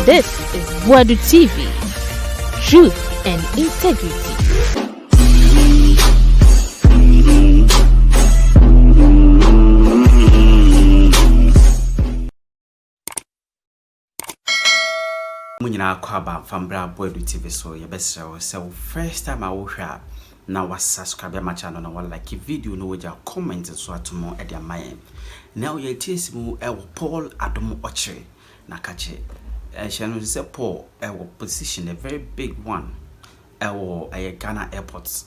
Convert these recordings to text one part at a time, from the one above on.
This is Boadu TV. Truth and integrity. Munyina kwaba fambra Boadu TV so yebesrew so first time I wohwa na was subscribe my channel na like video no waja comment so atomo e dia mayen now ye tese mu e Paul Adom Otchere na kache channel say Paul e position a very big one e Ghana airport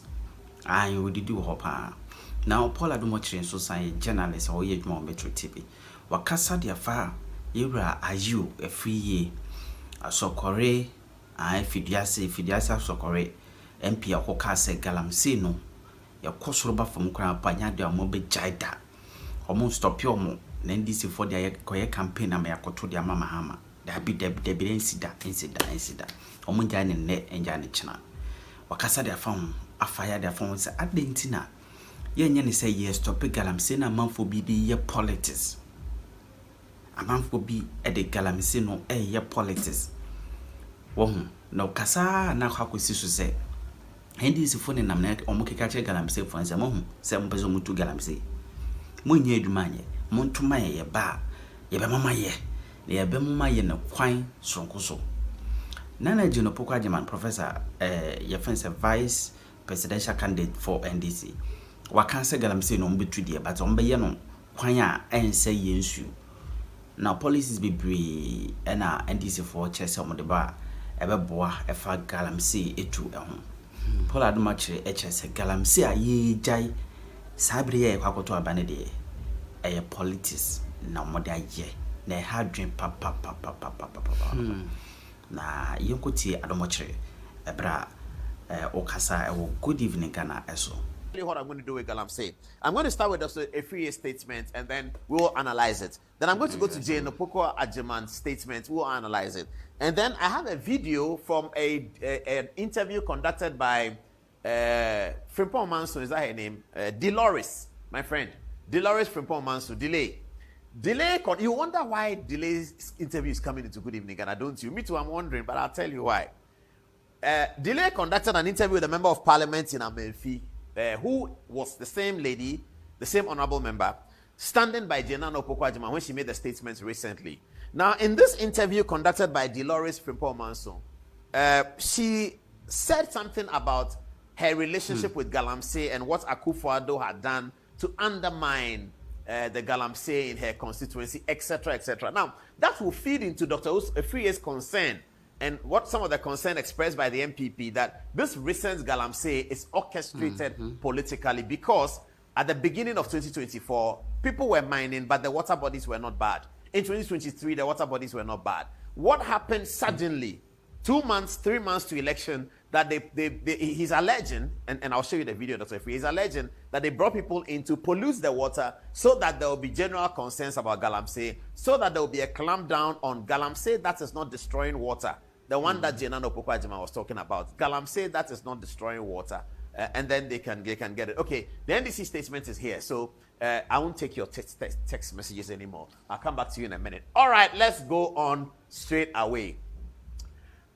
and we did do hopa now Paul Adom Otchere so say journalist or ye dwuma Metro TV wakasa dia fa yewra ayu e free ye Sokore fidiasa sokore MP akoka se galamsey no yakosoro ba fam kra panya de amo be jaida omo stop yo mo na NDC for dia koye campaign am yakoto dia mama hama da bi insida omo nja ne enja ne china wakasa dia fam afaya dia fam se adentina ye nya ne se ye stop galamsey na manfo bi di ye politics amanfo bi e de galamsey no ye politics wohu no kasa na kwakosi so se NDC fo ne namna omukeka che galamsey fo nse mohu se mbezo mutu galamsey monye adumanye montuma ye ba ye be mama ye na ye be mama ye ne kwan sonkoso nana jino pokwa jaman professor ye fense vice presidential candidate for NDC wakanse galamsey no mbetu die but ombe ye no kwan a ense ye nsu na policies be bree na NDC for chese omde ba ebeboa efa galamsey etu ehun Paul Adom Otchere chese galamsey aye jai sabre ye kwakoto abane de eye politics na omde aye na ha dwen papa na yenkoti Adom Otchere ebra okasa ewo good evening Ghana eso. What I'm going to do with galamsey. I'm going to start with just a 3-year statement and then we'll analyze it. Then I'm going to go to Jane Opoko Ajiman's statement. We'll analyze it. And then I have a video from an interview conducted by Frimpong Manso, is that her name? Dolores, my friend. Dolores Frimpong Manso. Delay, you wonder why Delay's interview is coming into Good Evening Ghana, don't you? Me too, I'm wondering, but I'll tell you why. Delay conducted an interview with a member of parliament in Amelfi, who was the same lady, the same honorable member, standing by Jane Opoko Ajiman when she made the statements recently. Now, in this interview conducted by Dolores Frimpong Manso, she said something about her relationship with galamsey and what Akufo-Addo had done to undermine the galamsey in her constituency, etc., etc. Now, that will feed into Dr. Ofrie's concern and what some of the concern expressed by the MPP that this recent galamsey is orchestrated politically because at the beginning of 2024, people were mining, but the water bodies were not bad. In 2023, the water bodies were not bad. What happened suddenly, 2 months, 3 months to election, that he's alleging, and I'll show you the video, Dr. Ofrie, he's alleging that they brought people in to pollute the water so that there will be general concerns about galamsey, so that there will be a clampdown on galamsey that is not destroying water. The one that Jane Opoko Ajiman was talking about. Galamsey that is not destroying water. And then they can get it. Okay, the NDC statement is here. So I won't take your text messages anymore. I'll come back to you in a minute. All right, let's go on straight away.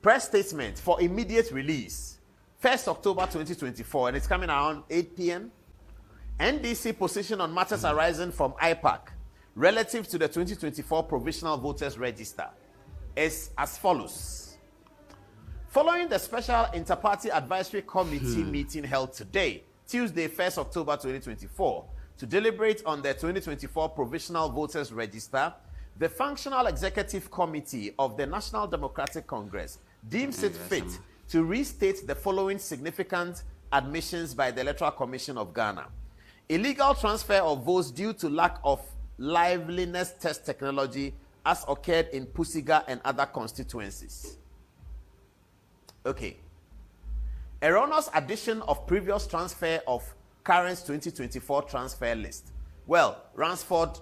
Press statement for immediate release. 1st October 2024, and it's coming around 8 p.m. NDC position on matters arising from IPAC relative to the 2024 Provisional Voters Register is as follows. Following the Special Inter-Party Advisory Committee meeting held today, Tuesday, 1st October 2024, to deliberate on the 2024 Provisional Voters Register, the Functional Executive Committee of the National Democratic Congress deems it fit to restate the following significant admissions by the Electoral Commission of Ghana. Illegal transfer of votes due to lack of liveliness test technology as occurred in Pusiga and other constituencies. Okay. Erroneous addition of previous transfer of current 2024 transfer list. Well, Ransford,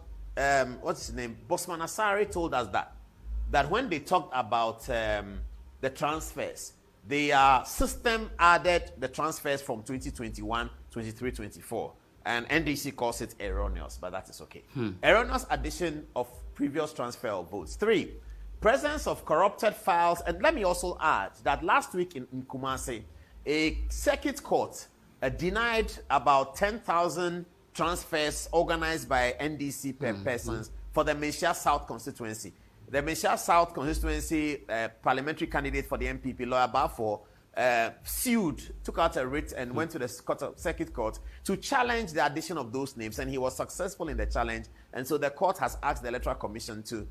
what's his name? Bosman Asari told us that when they talked about the transfers, the system added the transfers from 2021, 23, 24. And NDC calls it erroneous, but that is okay. Erroneous addition of previous transfer of votes. 3, presence of corrupted files. And let me also add that last week in Kumasi, a circuit court denied about 10,000 transfers organized by NDC persons for the Menchia South constituency. The Menchia South constituency parliamentary candidate for the MPP, Lawyer Bafo, sued, took out a writ and went to the circuit court to challenge the addition of those names, and he was successful in the challenge. And so the court has asked the Electoral Commission to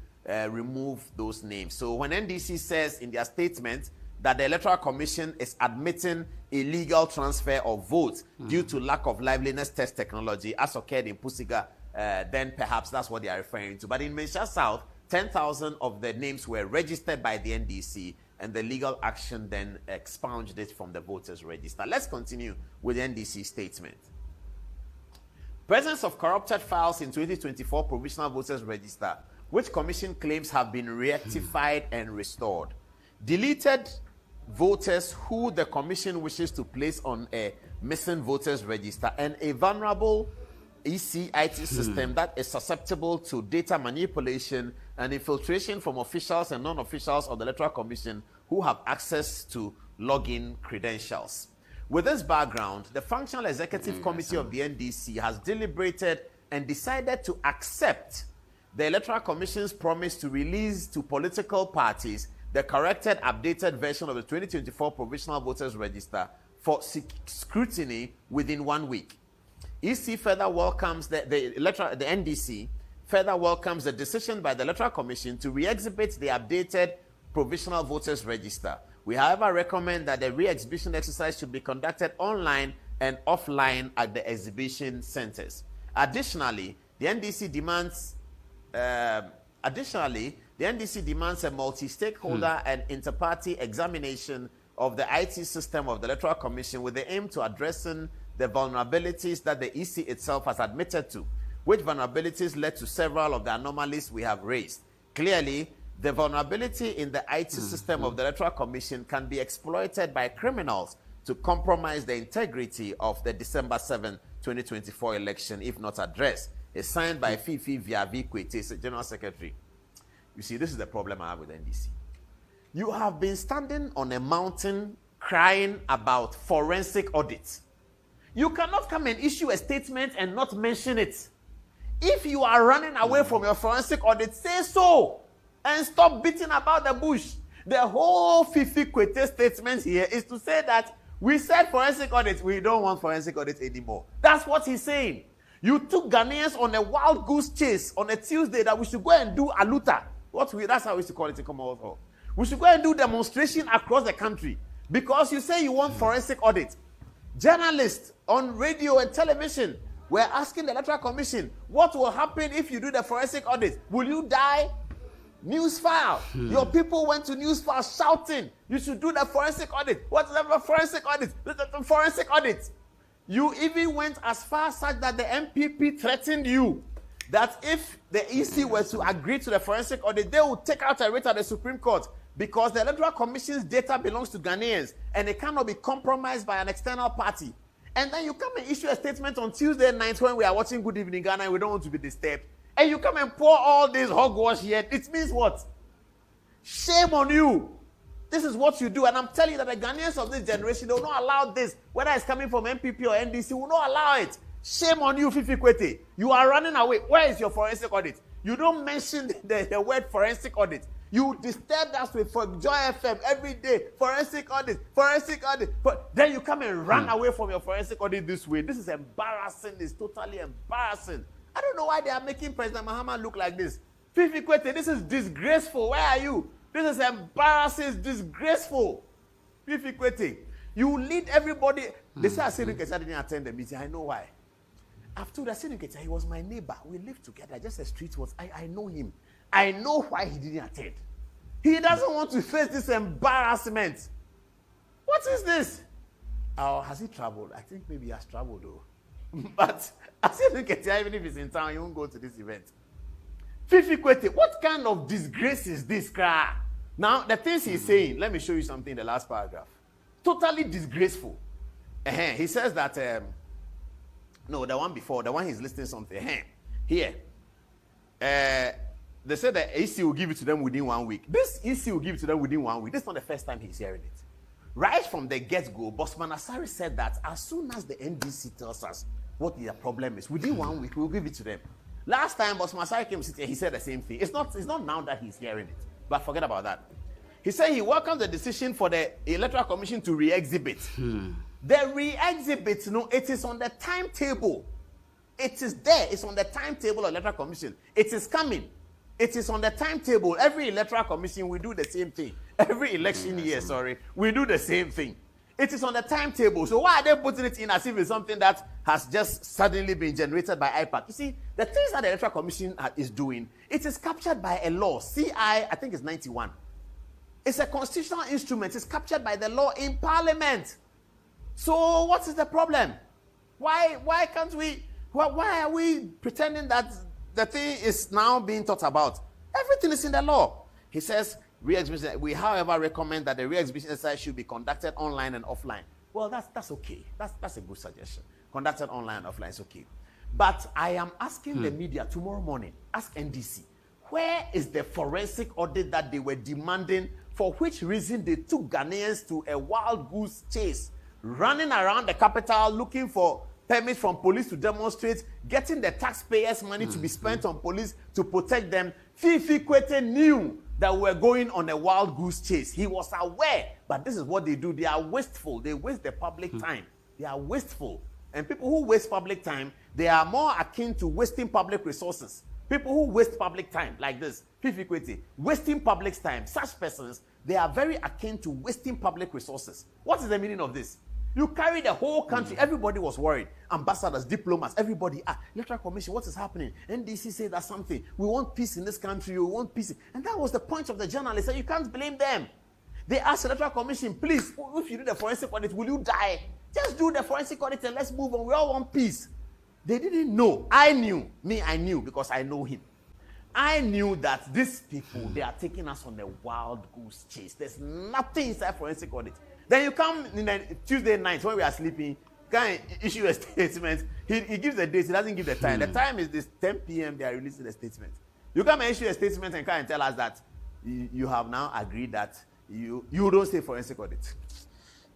remove those names. So when NDC says in their statement that the Electoral Commission is admitting illegal transfer of votes due to lack of liveliness test technology, as occurred in Pusiga, then perhaps that's what they are referring to. But in Menchia South, 10,000 of the names were registered by the NDC, and the legal action then expunged it from the voters' register. Let's continue with the NDC statement. Presence of corrupted files in 2024 provisional voters' register, which Commission claims have been rectified and restored. Deleted voters who the Commission wishes to place on a missing voters' register, and a vulnerable EC IT system that is susceptible to data manipulation and infiltration from officials and non-officials of the Electoral Commission who have access to login credentials. With this background, the Functional Executive Committee of the NDC has deliberated and decided to accept the Electoral Commission's promise to release to political parties the corrected, updated version of the 2024 Provisional Voters Register for scrutiny within 1 week. EC further welcomes the NDC further welcomes the decision by the Electoral Commission to re-exhibit the updated Provisional Voters Register. We, however, recommend that the re-exhibition exercise should be conducted online and offline at the exhibition centers. Additionally, the NDC demands a multi-stakeholder and inter-party examination of the IT system of the Electoral Commission with the aim to addressing the vulnerabilities that the EC itself has admitted to, which vulnerabilities led to several of the anomalies we have raised. Clearly, the vulnerability in the IT system of the Electoral Commission can be exploited by criminals to compromise the integrity of the December 7, 2024 election if not addressed. It's signed by Fifi Viavi Kwete, General Secretary. You see, this is the problem I have with NDC. You have been standing on a mountain crying about forensic audits. You cannot come and issue a statement and not mention it. If you are running away from your forensic audit, say so and stop beating about the bush. The whole Fifi Kwete statement here is to say that we said forensic audit, we don't want forensic audit anymore. That's what he's saying. You took Ghanaians on a wild goose chase on a Tuesday that we should go and do aluta. That's how we used to call it in Commonwealth. We should go and do demonstration across the country because you say you want forensic audit. Journalists on radio and television were asking the Electoral Commission, what will happen if you do the forensic audit? Will you die? Newsfile. Your people went to Newsfile shouting, you should do the forensic audit. What's the forensic audit? The forensic audit. You even went as far such that the MPP threatened you that if the EC were to agree to the forensic audit, they would take out a writ at the Supreme Court because the Electoral Commission's data belongs to Ghanaians and it cannot be compromised by an external party. And then you come and issue a statement on Tuesday night when we are watching Good Evening Ghana and we don't want to be disturbed. And you come and pour all this hogwash here. It means what? Shame on you. This is what you do. And I'm telling you that the Ghanaians of this generation, they will not allow this. Whether it's coming from MPP or NDC, will not allow it. Shame on you, Fifi Kwete. You are running away. Where is your forensic audit? You don't mention the word forensic audit. You disturb us with for Joy FM every day. Forensic audit, forensic audit. But then you come and run away from your forensic audit this way. This is embarrassing. It's totally embarrassing. I don't know why they are making President Mahama look like this. Fifi Kwete, this is disgraceful. Where are you? This is embarrassing. It's disgraceful. Fifi Kwete, you lead everybody. They say Asiru Kecha didn't attend the meeting. I know why. After Asiru Kecha, he was my neighbor. We lived together. Just a street was. I know him. I know why he didn't attend. He doesn't want to face this embarrassment. What is this? Has he traveled? I think maybe he has traveled though. But Asiru Kecha, even if he's in town, he won't go to this event. Fifi Kwete, what kind of disgrace is this, Kra? Now, the things he's saying, let me show you something in the last paragraph. Totally disgraceful. He says that, no, the one before, the one he's listing something. Here. they said that EC will give it to them within 1 week. This EC will give it to them within 1 week. This is not the first time he's hearing it. Right from the get-go, Bossman Asari said that as soon as the NDC tells us what their problem is, within 1 week, we'll give it to them. Last time Bossman Asari came to sit here, he said the same thing. It's not now that he's hearing it, but forget about that. He said he welcomes the decision for the Electoral Commission to re-exhibit. The re-exhibit, it is on the timetable. It is there. It's on the timetable of Electoral Commission. It is coming. It is on the timetable. Every Electoral Commission, we do the same thing. Every election year, we do the same thing. It is on the timetable. So why are they putting it in as if it's something that has just suddenly been generated by IPAC? You see, the things that the Electoral Commission is doing, it is captured by a law. I think it's 91. It's a constitutional instrument. It's captured by the law in Parliament. So what is the problem? Why can't we? Why are we pretending that the thing is now being thought about? Everything is in the law. He says, re-exhibition. We, however, recommend that the re-exhibition exercise should be conducted online and offline. Well, that's okay. That's a good suggestion. Conducted online and offline is okay. But I am asking the media tomorrow morning, ask NDC, where is the forensic audit that they were demanding, for which reason they took Ghanaians to a wild goose chase, running around the capital looking for permits from police to demonstrate, getting the taxpayers' money to be spent on police to protect them. Fifi Kwete knew that we were going on a wild goose chase. He was aware, but this is what they do. They are wasteful. They waste the public time. They are wasteful. And people who waste public time, they are more akin to wasting public resources. People who waste public time, like this, Fifi Kwete, wasting public time, such persons, they are very akin to wasting public resources. What is the meaning of this? You carry the whole country. Everybody was worried. Ambassadors, diplomats, everybody. Electoral Commission, what is happening? NDC said that something. We want peace in this country. We want peace. And that was the point of the journalists. And you can't blame them. They asked the Electoral Commission, please, if you do the forensic audit, will you die? Just do the forensic audit and let's move on. We all want peace. They didn't know. I knew. I knew because I know him. I knew that these people, they are taking us on a wild goose chase. There's nothing inside forensic audit. Then you come in the Tuesday night when we are sleeping, can issue a statement. He gives the date, he doesn't give the time. The time is this 10 p.m. they are releasing the statement. You come and issue a statement and come and tell us that you have now agreed that you don't say forensic audit.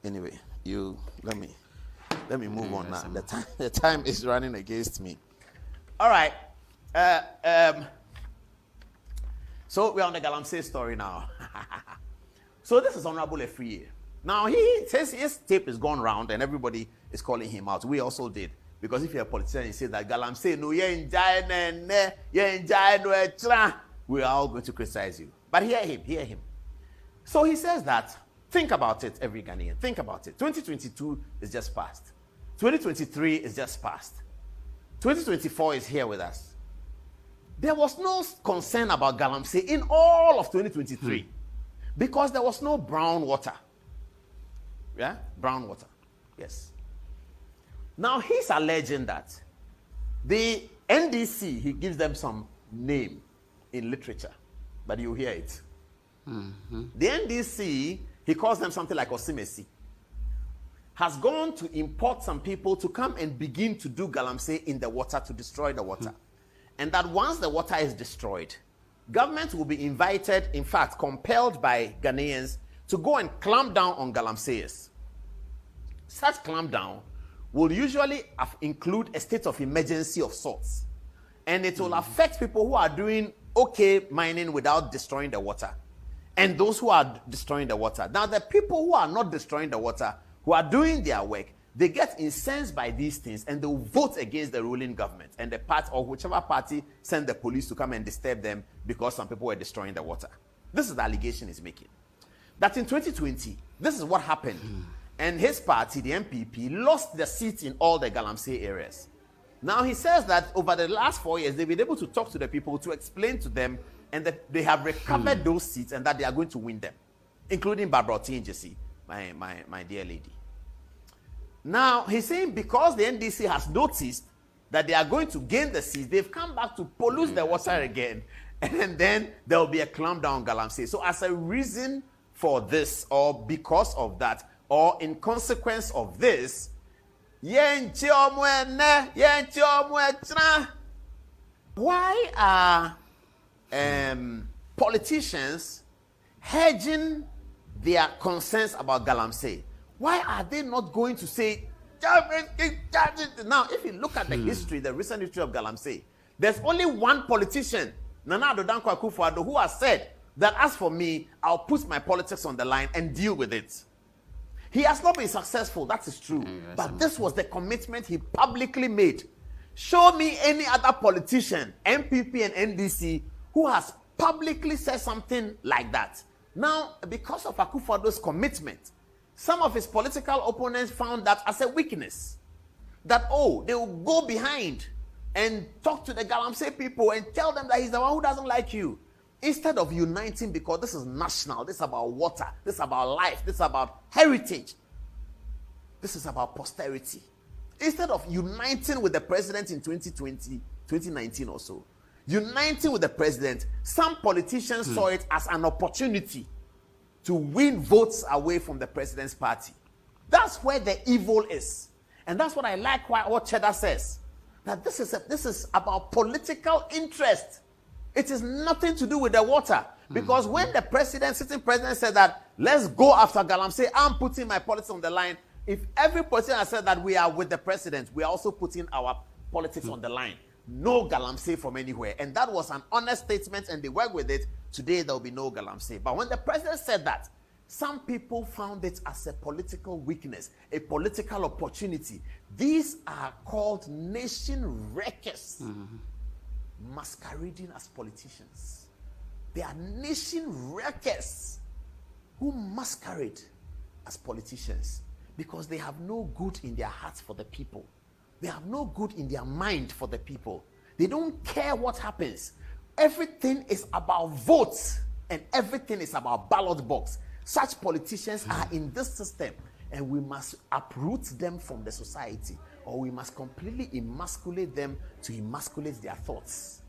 Anyway, let me move on now. The time is running against me. All right. So we're on the galamsey story now. So this is Honorable Efriye. Now he says his tape is gone round and everybody is calling him out. We also did. Because if you're a politician and you say that galamsey, no, we are all going to criticize you. But hear him. So he says that, think about it, every Ghanaian. Think about it. 2022 is just past. 2023 is just past. 2024 is here with us. There was no concern about galamsey in all of 2023 because there was no brown water. Yeah? Brown water. Yes. Now he's alleging that the NDC, he gives them some name in literature, but you hear it. The NDC, he calls them something like Osimesi, has gone to import some people to come and begin to do galamsey in the water to destroy the water. And that once the water is destroyed, government will be invited, in fact, compelled by Ghanaians to go and clamp down on galamseyers. Such clampdown will usually include a state of emergency of sorts. And it will affect people who are doing okay mining without destroying the water. And those who are destroying the water. Now, the people who are not destroying the water, who are doing their work, they get incensed by these things and they will vote against the ruling government. And the party, or whichever party, send the police to come and disturb them because some people were destroying the water. This is the allegation he's making. That in 2020, this is what happened. And his party, the MPP, lost the seats in all the galamsey areas. Now he says that over the last 4 years, they've been able to talk to the people to explain to them and that they have recovered those seats and that they are going to win them, including Barbara Otinjesi, my dear lady. Now he's saying because the NDC has noticed that they are going to gain the seats, they've come back to pollute the water again, and then there will be a clampdown on galamsey. So as a reason for this, or because of that, or in consequence of this, why are politicians hedging their concerns about galamsey. Why are they not going to say, now, if you look at the history, the recent history of galamsey, there's only one politician, Nana Addo Dankwa Akufo-Addo, who has said that as for me, I'll put my politics on the line and deal with it. He has not been successful, that is true. But this was the commitment he publicly made. Show me any other politician, MPP and NDC, who has publicly said something like that. Now, because of Akufo-Addo's commitment, some of his political opponents found that as a weakness. That, they will go behind and talk to the galamsey people and tell them that he's the one who doesn't like you. Instead of uniting, because this is national, this is about water, this is about life, this is about heritage, this is about posterity. Instead of uniting with the president in 2020, 2019 or so, uniting with the president, some politicians saw it as an opportunity to win votes away from the president's party. That's where the evil is. And that's what I like what Cheddar says. That this is about political interest. It is nothing to do with the water. Because when the sitting president said that, let's go after galamsey, I'm putting my politics on the line. If every politician has said that we are with the president, we are also putting our politics on the line. No galamsey from anywhere. And that was an honest statement, and they work with it. Today, there will be no galamsey. But when the president said that, some people found it as a political weakness, a political opportunity. These are called nation wreckers, masquerading as politicians. They are nation wreckers who masquerade as politicians because they have no good in their hearts for the people. They have no good in their mind for the people. They don't care what happens. Everything is about votes and everything is about ballot box. Such politicians are in this system, and we must uproot them from the society, or we must completely emasculate them to emasculate their thoughts.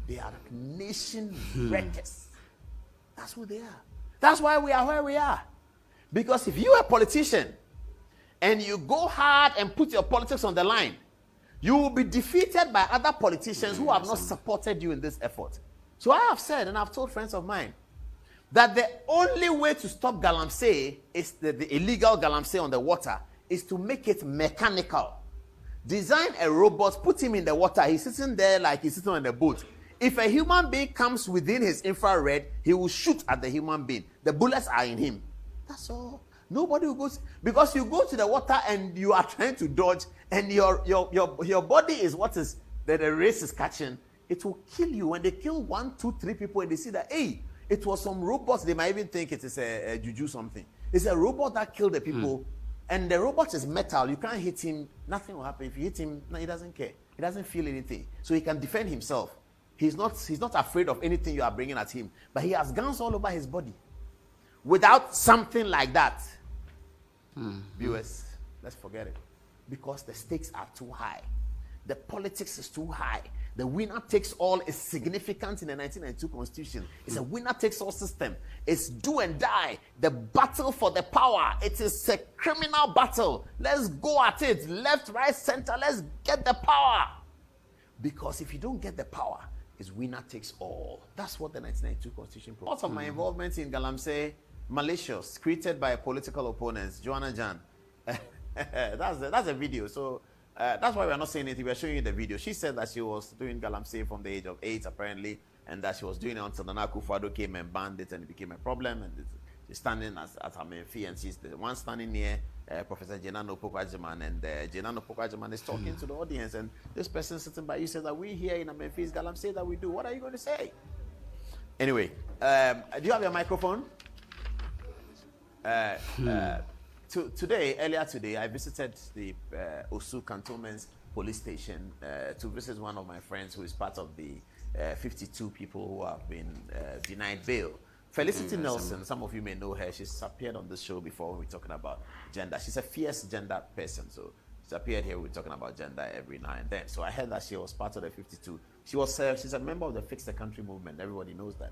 They are nation wreckers. That's who they are. That's why we are where we are. Because if you are a politician and you go hard and put your politics on the line, you will be defeated by other politicians who have not supported you in this effort. So I have said, and I've told friends of mine, that the only way to stop galamsey, is the illegal galamsey on the water, is to make it mechanical. Design a robot, put him in the water, he's sitting there like he's sitting on a boat. If a human being comes within his infrared, he will shoot at the human being. The bullets are in him. That's all. Nobody will go, because you go to the water and you are trying to dodge, and your body is what is that the race is catching. It will kill you. When they kill 1, 2, 3 people and they see that, hey, it was some robots, they might even think it is a juju something. It's a robot that killed the people, and the robot is metal. You can't hit him, nothing will happen. If you hit him, no, he doesn't care. He doesn't feel anything. So he can defend himself. He's not afraid of anything you are bringing at him. But he has guns all over his body. Without something like that, viewers, let's forget it. Because the stakes are too high. The politics is too high. The winner takes all is significant in the 1992 Constitution. It's a winner takes all system. It's do and die. The battle for the power. It is a criminal battle. Let's go at it. Left, right, center. Let's get the power. Because if you don't get the power, it's winner takes all. That's what the 1992 Constitution provides. Part of my involvement in galamsey, malicious, created by political opponents, Joanna Jan. That's a video. So that's why we're not saying anything. We're showing you the video. She said that she was doing galamsey from the age of 8, apparently, and that she was doing it until Nana Akufo-Addo came and banned it, and it became a problem. And she's standing at her main fee, and she's the one standing near Professor Jenano Pokwajiman, and Jenano Pokwajiman is talking to the audience, and this person sitting by you says that we here in Amenfi's galamsey that we do. What are you going to say? Anyway, do you have your microphone? Earlier today, I visited the Osu Cantonment's police station to visit one of my friends who is part of the 52 people who have been denied bail. Felicity Nelson, some of you may know her. She's appeared on this show before. We're talking about gender. She's a fierce gender person, so she's appeared here. We're talking about gender every now and then. So I heard that she was part of the 52. She's a member of the Fix the Country movement. Everybody knows that.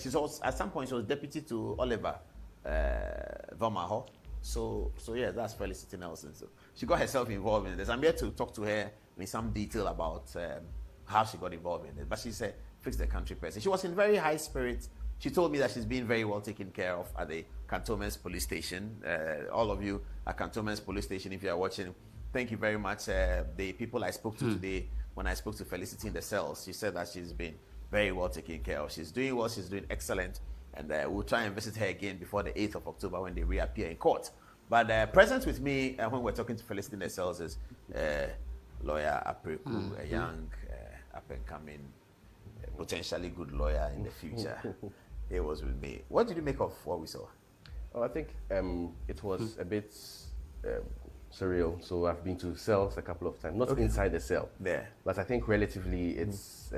She's also, at some point, she was deputy to Oliver Vomaho. So yeah, that's Felicity Nelson. So she got herself involved in this. I'm here to talk to her in some detail about how she got involved in it. But she's a fix the country person. She was in very high spirits. She told me that she's been very well taken care of at the Cantonments police station. All of you at Cantonments police station, if you are watching, thank you very much. The people I spoke to today, when I spoke to Felicity in the cells, she said that she's been very well taken care of. She's doing well, she's doing excellent. And we'll try and visit her again before the 8th of October when they reappear in court. But present with me when we're talking to Felicity in the cells is lawyer Apreku, a young, up-and-coming, potentially good lawyer in the future. He was with me. What did you make of what we saw? Oh, I think it was a bit surreal. So I've been to cells a couple of times, not inside the cell. There. But I think relatively it's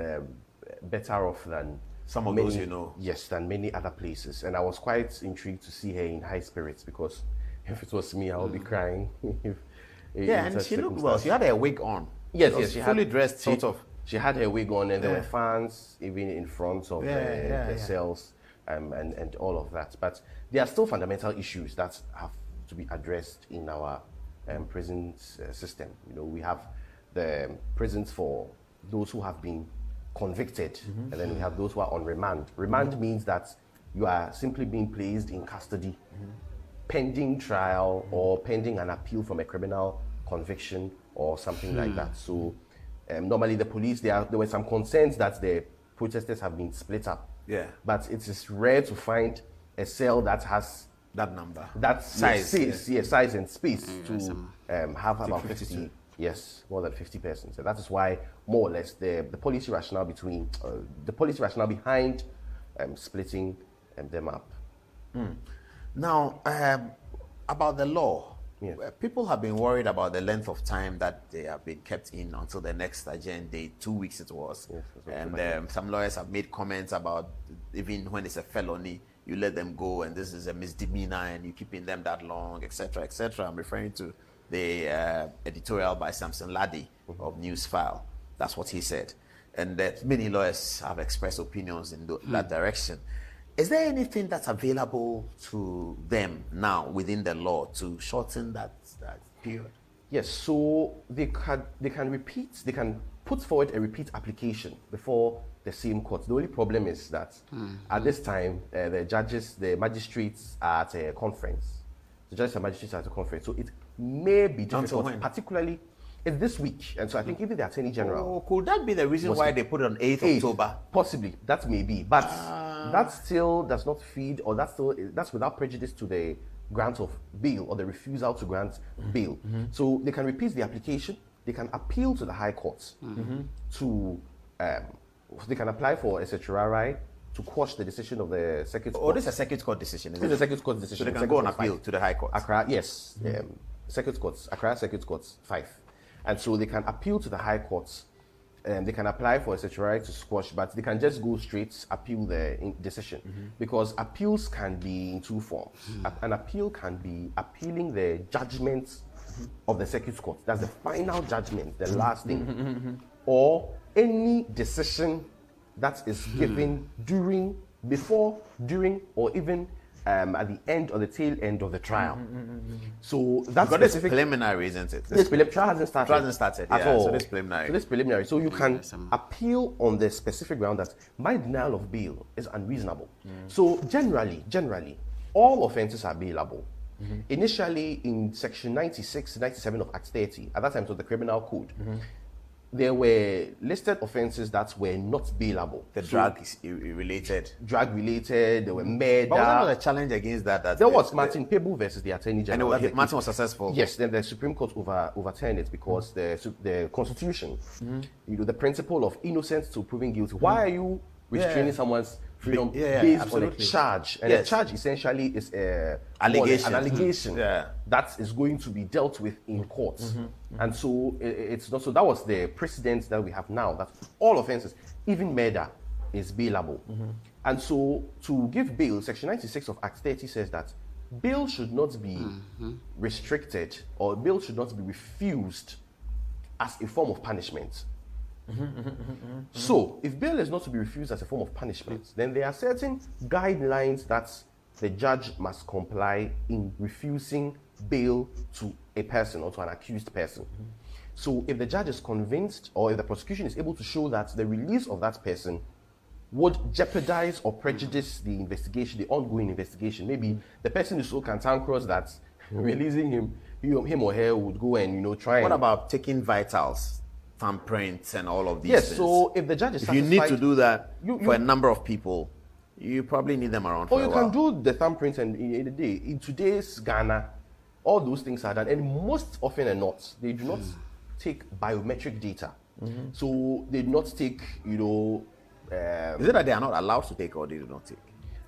better off than some of those, you know. Yes, than many other places. And I was quite intrigued to see her in high spirits because if it was me, I would be crying. And she looked well. She had her wig on. Yes, she fully dressed, sort of. She had her wig on, and there were fans even in front of the cells and all of that. But there are still fundamental issues that have to be addressed in our prison system. You know, we have the prisons for those who have been convicted, and then we have those who are on remand. Remand means that you are simply being placed in custody pending trial or pending an appeal from a criminal conviction or something like that. So normally the police, there were some concerns that the protesters have been split up. Yeah. But it is rare to find a cell that has that number, that size, size and space to have about 52. 50. Yes, more than 50 persons. And that is why, more or less, the policy rationale behind splitting them up. Now, about the law, Yes. people have been worried about the length of time that they have been kept in until the next agenda day, 2 weeks it was. Yes, and some lawyers have made comments about even when it's a felony, you let them go and this is a misdemeanor and you keeping them that long, etc., etc. I'm referring to the editorial by Samson Ladi of Newsfile. That's what he said. And that many lawyers have expressed opinions in that direction. Is there anything that's available to them now within the law to shorten that period? Yes, so they can put forward a repeat application before the same court. The only problem is that at this time, the magistrates are at a conference. The judges and magistrates are at a conference. So it may be difficult, particularly it's this week. And so I think even the Attorney General... Oh, could that be the reason why they put it on 8th October? Possibly, that may be. But that still does not feed, or that's without prejudice to the grant of bail or the refusal to grant bail. So they can repeat the application, they can appeal to the High Court they can apply for a certiorari to quash the decision of the Circuit Court. Oh, this is a Circuit Court decision, is it? It's a Circuit Court decision. So they can go on appeal to the High Court? Accra, yes. Accra Circuit Courts 5. And so they can appeal to the High Courts, and they can apply for a certiorari to squash, but they can just go straight, appeal the decision. Because appeals can be in two forms. An appeal can be appealing the judgment of the Circuit Court. That's the final judgment, the last thing. Or any decision that is given before, during, or even at the end or the tail end of the trial. So that's specific. Preliminary, isn't it? This trial hasn't started. Trial hasn't started at all. So this preliminary. So this preliminary. So you can appeal on the specific ground that my denial of bail is unreasonable. So generally, all offences are bailable. Initially, in Section 96, 97 of Act 30, at that time it was the Criminal Code. There were listed offences that were not bailable. The drug-related. Drug-related, there were murder. But was there a challenge against that? There was Martin Pebu versus the Attorney General. And Martin was successful. Yes, then the Supreme Court overturned it because the Constitution, the principle of innocence to proving guilty. Why are you restraining someone's freedom based on a charge? And a charge essentially is an allegation that is going to be dealt with in courts. And so it's not so. That was the precedent that we have now, that all offences, even murder, is bailable. And so to give bail, Section 96 of Act 30 says that bail should not be restricted, or bail should not be refused as a form of punishment. So, if bail is not to be refused as a form of punishment, then there are certain guidelines that the judge must comply in refusing bail to a person or to an accused person. So, if the judge is convinced, or if the prosecution is able to show that the release of that person would jeopardize or prejudice the investigation, the ongoing investigation. Maybe the person is so cantankerous that releasing him or her would go and try. What about taking vitals, thumbprints, and all of these things? Yes, so if the judge is satisfied, you need to do that for a number of people, you probably need them around for a while. Or you can do the thumbprints, and in a day, in today's Ghana, all those things are done, and most often than not, they do not take biometric data. So they do not take, is it that they are not allowed to take, or they do not take?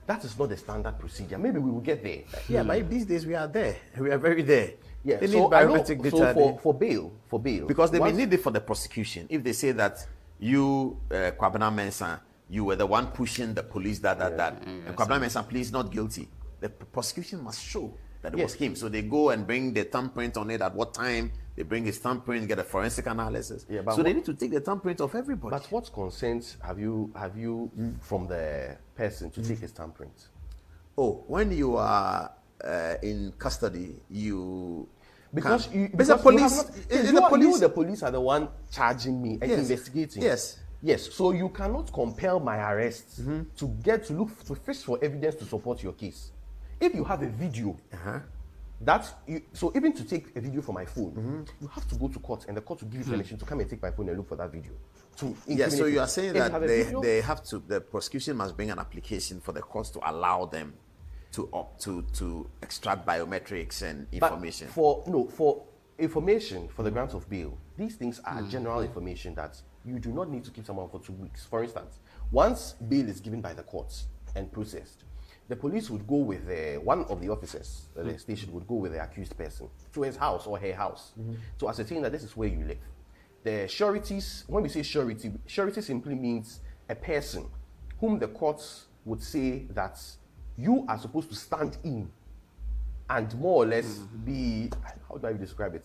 That is not the standard procedure. Maybe we will get there. Yeah, but these days we are there. We are very there. Yeah, they need biometric data. So for bail. Because they may need it for the prosecution. If they say that you, Kwabena Mensah, you were the one pushing the police, and Kwabena Mensah pleads not guilty, the prosecution must show that it was him. So they go and bring the thumbprint on it, at what time, they bring his thumbprint, get a forensic analysis. Yeah, so they need to take the thumbprint of everybody. But what consent have you from the person to take his thumbprint? Oh, when you are in custody, because the police are the one charging me and investigating. Yes. So you cannot compel my arrest to fish for evidence to support your case. If you have a video, so even to take a video from my phone, you have to go to court, and the court will give you permission to come and take my phone and look for that video. Yes, so you are saying that the prosecution must bring an application for the courts to allow them to extract biometrics and information. But for information, for the grant of bail, these things are general information that you do not need to keep someone for 2 weeks. For instance, once bail is given by the courts and processed, the police would go with one of the officers at the station would go with the accused person to his house or her house to ascertain that this is where you live. The sureties, when we say surety simply means a person whom the courts would say that you are supposed to stand in and more or less be, how do I describe it?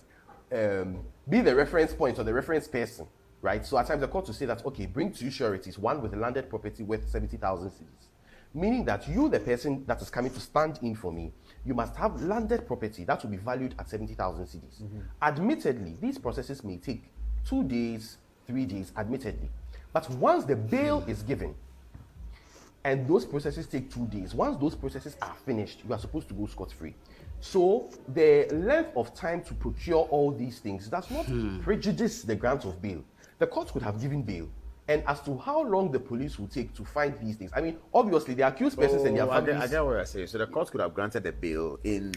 Be the reference point or the reference person, right? So at times the court will say that, okay, bring 2 sureties, one with a landed property worth 70,000 cedis. Meaning that you, the person that is coming to stand in for me, you must have landed property that will be valued at 70,000 cedis. Admittedly, these processes may take 2 days, 3 days, admittedly. But once the bail is given, and those processes take 2 days, once those processes are finished, you are supposed to go scot-free. So the length of time to procure all these things does not prejudice the grant of bail. The court could have given bail. And as to how long the police will take to find these things, I mean, obviously the accused persons and their families. I get what you're saying. So the court could have granted a bail in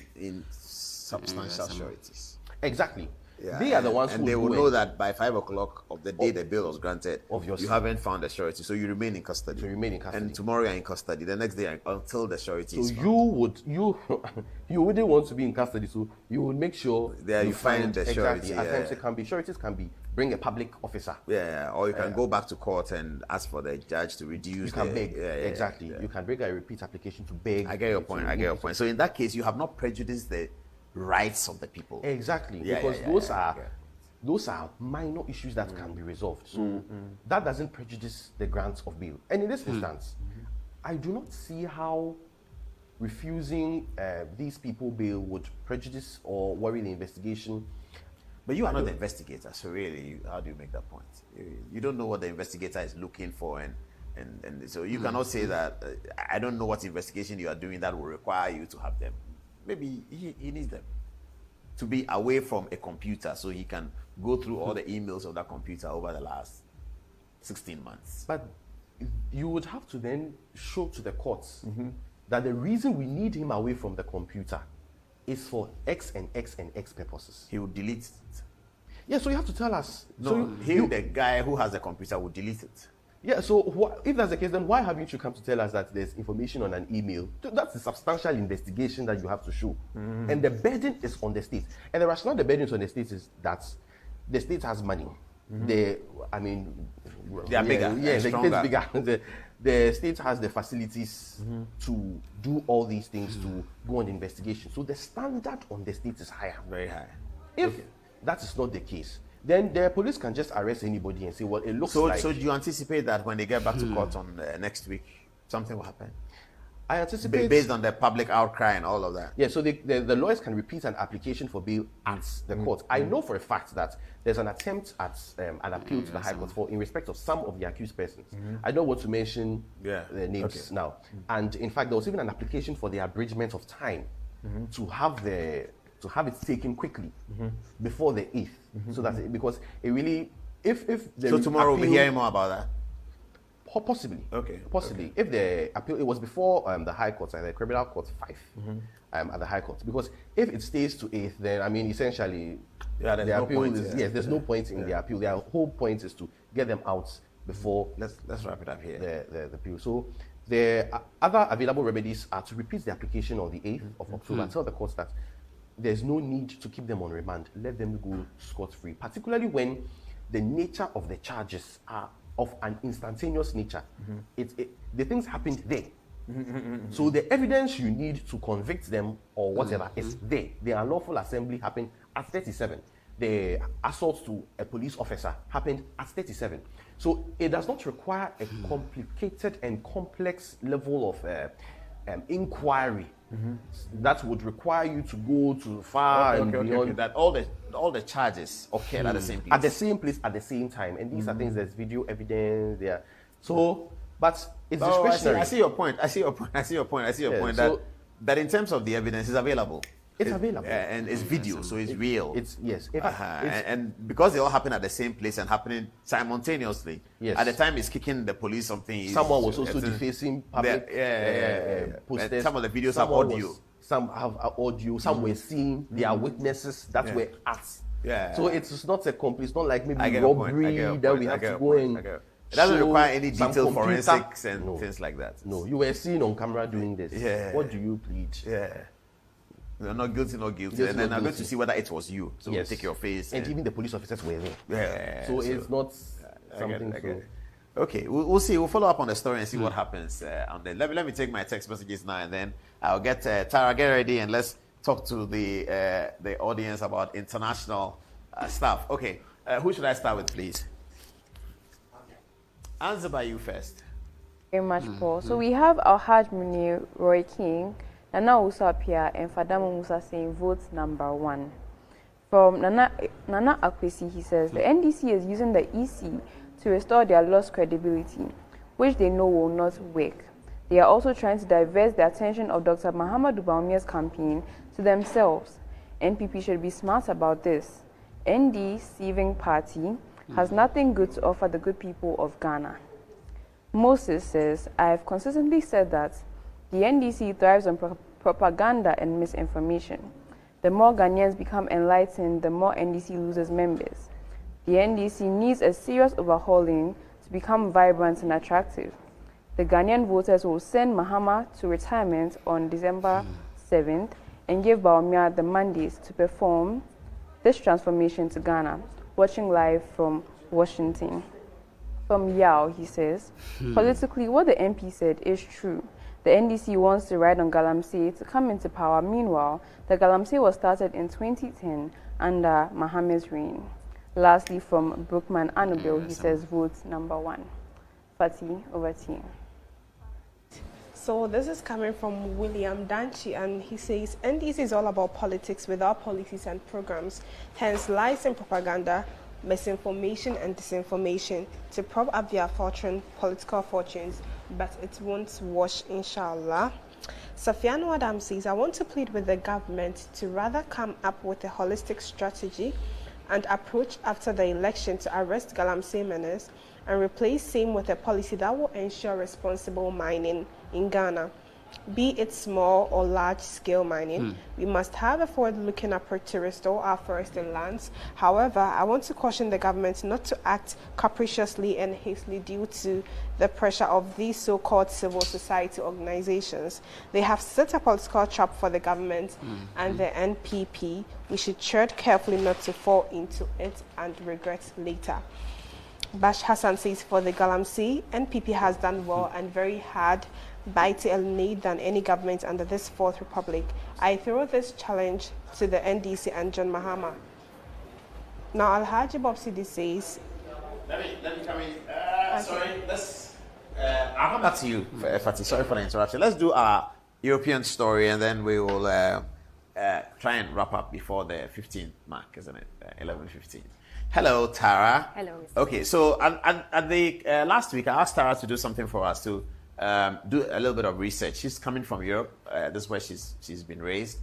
substantial sureties. Exactly. Yeah, they are the ones and they will know that by 5 o'clock of the day the bail was granted, obviously, you haven't found the surety, so you remain in custody. And tomorrow you're in custody. The next day until the surety is found. You wouldn't want to be in custody, so you would make sure you find the surety. At times it can be sureties bring a public officer. Yeah, or you can go back to court and ask for the judge to reduce. You can beg. Exactly. You can bring a repeat application to beg. I get your point. So in that case, you have not prejudiced the rights of the people. Exactly, because those are minor issues that can be resolved. So that doesn't prejudice the grant of bail. And in this instance, I do not see how refusing these people bail would prejudice or worry the investigation. But you are not the investigator, so really, how do you make that point? You don't know what the investigator is looking for, and so you cannot say that I don't know what investigation you are doing that will require you to have them. Maybe he needs them to be away from a computer so he can go through all the emails of that computer over the last 16 months. But you would have to then show to the courts that the reason we need him away from the computer is for X and X and X purposes. He will delete it. Yeah, so you have to tell us. No, the guy who has the computer, will delete it. Yeah, so if that's the case, then why haven't you come to tell us that there's information on an email? That's a substantial investigation that you have to show. And the burden is on the state. And the rationale the burden is on the state is that the state has money. They are bigger. Yeah, the state is bigger. The state has the facilities to do all these things, to go on the investigation. So the standard on the state is higher. Very high. If that is not the case, then the police can just arrest anybody and say, well, it looks like... So do you anticipate that when they get back to court on next week, something will happen? I anticipate... Based on the public outcry and all of that. Yeah, so the lawyers can repeat an application for bail at the court. I know for a fact that there's an attempt at an appeal to the High Court in respect of some of the accused persons. I don't want to mention their names now. And in fact, there was even an application for the abridgment of time to have it taken quickly before the 8th. So that because it really... So tomorrow we'll be hearing more about that? Possibly. Possibly. Okay. If the appeal, it was before the High Court and the Criminal Court 5 at the High Court. Because if it stays to 8th, then I mean, essentially, there's the no appeal point, is there's no point in the appeal. Their whole point is to get them out before. Let's wrap it up here. The appeal. So the other available remedies are to repeat the application on the 8th of October. Tell the courts that there's no need to keep them on remand. Let them go scot-free, particularly when the nature of the charges are of an instantaneous nature. The things happened there. So the evidence you need to convict them or whatever is there. The unlawful assembly happened at 37. The assault to a police officer happened at 37. So it does not require a complicated and complex level of inquiry that would require you to go to far and beyond. That all the charges occurred at the same place. At the same place at the same time, and these are things. There's video evidence there. So, but it's discretionary. I see your point. That in terms of the evidence is available. It's available. And it's video, so it's real. And because they all happen at the same place and happening simultaneously. Yes. At the time it's kicking the police something. Someone was also defacing public. Posters. Some of the videos have audio. Some have audio. Some were seen. There are witnesses that were asked. So it's not a complete. It's not like maybe robbery that we have to go in. It doesn't require any detailed forensics and things like that. No, you were seen on camera doing this. What do you plead? You're not guilty, and then I'm going to see whether it was you. So we'll take your face. And even the police officers were there. So it's not something. Okay, we'll see. We'll follow up on the story and see what happens on there. Let me take my text messages now, and then I'll get Tara, get ready, and let's talk to the audience about international stuff. Okay, who should I start with, please? Answer by you first. Very much, Paul. So we have Alhaj Munir, Roy King, Nana Usapia, and Fadama Musa saying vote number 1. From Nana Akwesi, he says the NDC is using the EC to restore their lost credibility, which they know will not work. They are also trying to divert the attention of Dr. Mahamudu Bawumia's campaign to themselves. NPP should be smart about this. NDC party has nothing good to offer the good people of Ghana. Moses says, I have consistently said that the NDC thrives on propaganda and misinformation. The more Ghanaians become enlightened, the more NDC loses members. The NDC needs a serious overhauling to become vibrant and attractive. The Ghanaian voters will send Mahama to retirement on December 7th and give Bawumia the mandate to perform this transformation to Ghana. Watching live from Washington. From Yao, he says, politically, what the MP said is true. The NDC wants to ride on galamsey to come into power. Meanwhile, the galamsey was started in 2010 under Mohammed's reign. Lastly, from Brookman Annabelle, he says, vote number 1. Fatih, over to you. So this is coming from William Danchi, and he says, NDC is all about politics without policies and programs, hence lies and propaganda, misinformation and disinformation to prop up their political fortunes, but it won't wash, inshallah. Safiano Adam says, I want to plead with the government to rather come up with a holistic strategy and approach after the election to arrest galamsey menace and replace same with a policy that will ensure responsible mining in Ghana. Be it small or large-scale mining, we must have a forward-looking approach to restore our forests and lands. However, I want to caution the government not to act capriciously and hastily due to the pressure of these so-called civil society organizations. They have set a political trap for the government and the NPP. We should tread carefully not to fall into it and regret later. Bash Hassan says, for the galamsey, NPP has done well and very hard by to eliminate than any government under this Fourth Republic. I throw this challenge to the NDC and John Mahama. Now, Alhaji Bob Sidi says... Let me come in. Sorry, let's I'll come back to you, Fatih. Sorry for the interruption. Let's do our European story, and then we will try and wrap up before the 15th mark, isn't it? 11:15. Hello, Tara. Hello. Mr. Okay, so at the last week, I asked Tara to do something for us to do a little bit of research. She's coming from Europe. This is where she's been raised,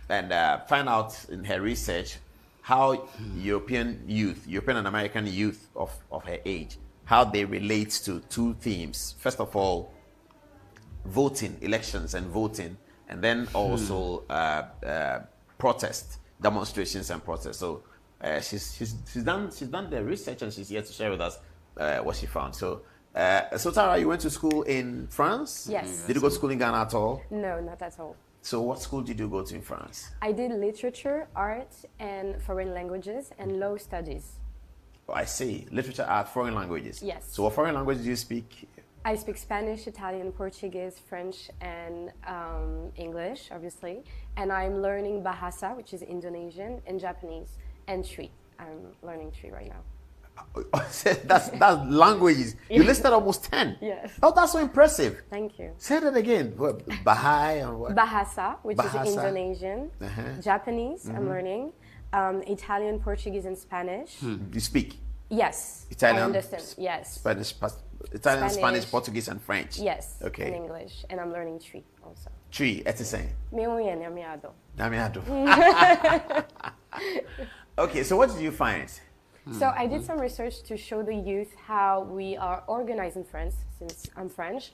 and find out in her research how European and American youth of her age, how they relate to two themes. First of all, voting, elections and voting, and then also protest, demonstrations and protests. So she's done the research, and she's here to share with us what she found. So Tara, you went to school in France? Yes. Did you go to school in Ghana at all? No, not at all. So what school did you go to in France? I did literature, art, and foreign languages, and law studies. Oh, I see. Literature, art, foreign languages. Yes. So what foreign language do you speak? I speak Spanish, Italian, Portuguese, French, and English, obviously. And I'm learning Bahasa, which is Indonesian, and Japanese, and Twi. I'm learning Twi right now. that's languages. You listed almost 10. Yes. Oh, that's so impressive. Thank you. Say that again. What, Bahai and what? Bahasa, which Bahasa. is Indonesian, Japanese, I'm learning, Italian, Portuguese, and Spanish. You speak Yes. Italian, I understand. Yes. Italian, Spanish, Portuguese, and French. Yes. Okay. And English, and I'm learning Twi also. Three, Etisen. Miado. Okay, so what did you find? So I did some research to show the youth how we are organized in France, since I'm French,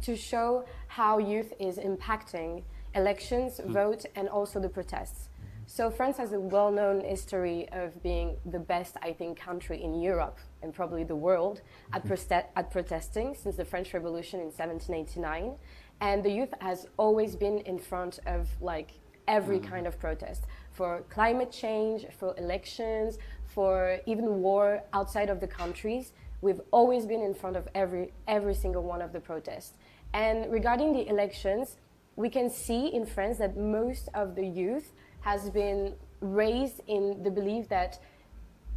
to show how youth is impacting elections, vote, and also the protests. So France has a well-known history of being the best, I think, country in Europe and probably the world at protesting since the French Revolution in 1789. And the youth has always been in front of like every kind of protest, for climate change, for elections, for even war outside of the countries. We've always been in front of every single one of the protests. And regarding the elections, we can see in France that most of the youth has been raised in the belief that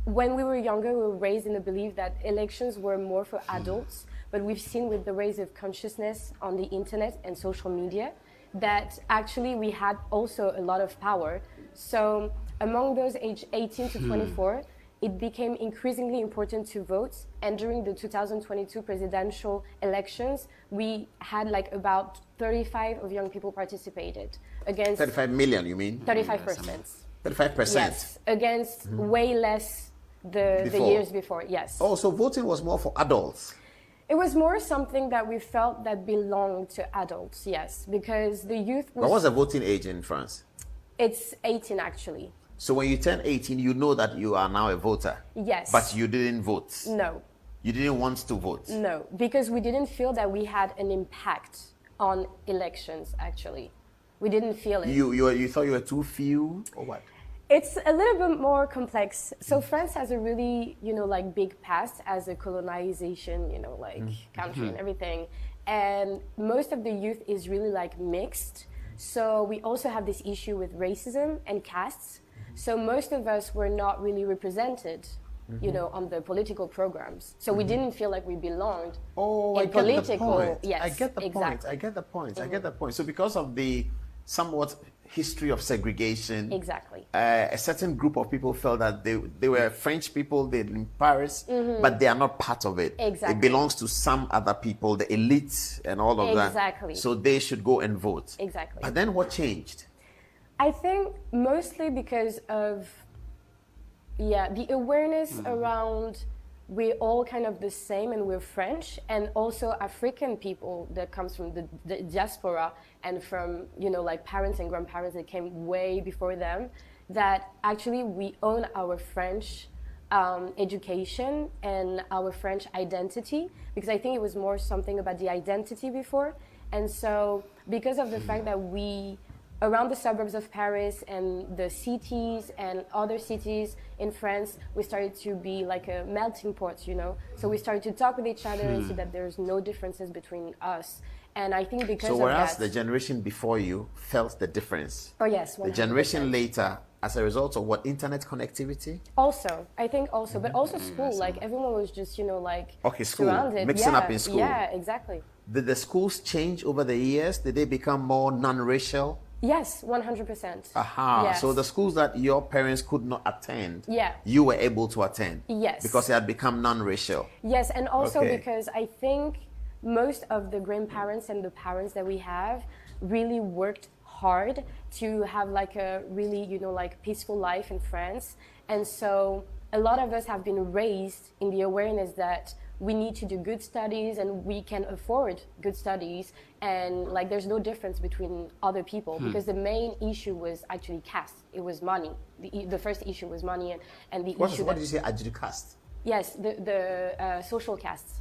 when we were younger, we were raised in the belief that elections were more for adults. But we've seen with the rise of consciousness on the internet and social media that actually we had also a lot of power. So among those aged 18 to 24, it became increasingly important to vote. And during the 2022 presidential elections, we had like about 35 of young people participated against 35 million, you mean? 35%. 35%? Yes, against way less the years before, yes. Oh, so voting was more for adults? It was more something that we felt that belonged to adults, yes, because the youth was... What was the voting age in France? It's 18, actually. So when you turn 18, you know that you are now a voter? Yes. But you didn't vote? No. You didn't want to vote? No, because we didn't feel that we had an impact on elections, actually. We didn't feel it. You thought you were too few, or what? It's a little bit more complex. So France has a really, like big past as a colonization, country and everything. And most of the youth is really like mixed. So we also have this issue with racism and castes. So most of us were not really represented, on the political programs. So we didn't feel like we belonged in political. Yes, I get the point. I get the point. I get the point. So because of the somewhat history of segregation, exactly, a certain group of people felt that they were French people, they're in Paris, but they are not part of it. Exactly. It belongs to some other people, the elite and all of that. Exactly. So they should go and vote. Exactly. But then what changed? I think mostly because of, the awareness around we're all kind of the same and we're French, and also African people that comes from the diaspora and from, like parents and grandparents that came way before them, that actually we own our French education and our French identity, because I think it was more something about the identity before. And so because of the fact that we, around the suburbs of Paris and the cities and other cities in France, we started to be like a melting pot, So we started to talk with each other and see that there's no differences between us. And I think because so of whereas that, the generation before you felt the difference. Oh yes, 100%. The generation later, as a result of what, internet connectivity? Also, I think also, but also school. Like everyone was just, you know, like school, surrounded. mixing up in school. Yeah, exactly. Did the schools change over the years? Did they become more non-racial? Yes, 100%. Aha. Yes. So the schools that your parents could not attend, yeah, you were able to attend. Yes. Because they had become non-racial. Yes, and also because I think most of the grandparents and the parents that we have really worked hard to have like a really, you know, like peaceful life in France. And so a lot of us have been raised in the awareness that we need to do good studies and we can afford good studies, and like there's no difference between other people because the main issue was actually caste. It was money. The first issue was money, and the issue. What did you say? Actually, caste. Yes, the social castes.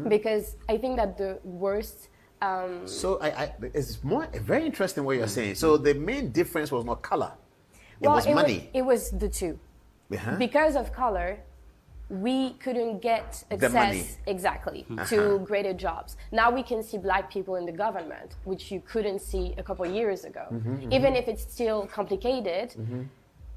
Because I think that the worst. So it's very interesting what you're saying. So the main difference was not color; it was money. It was the two. Because of color, we couldn't get access exactly to greater jobs. Now we can see black people in the government, which you couldn't see a couple of years ago. Even if it's still complicated,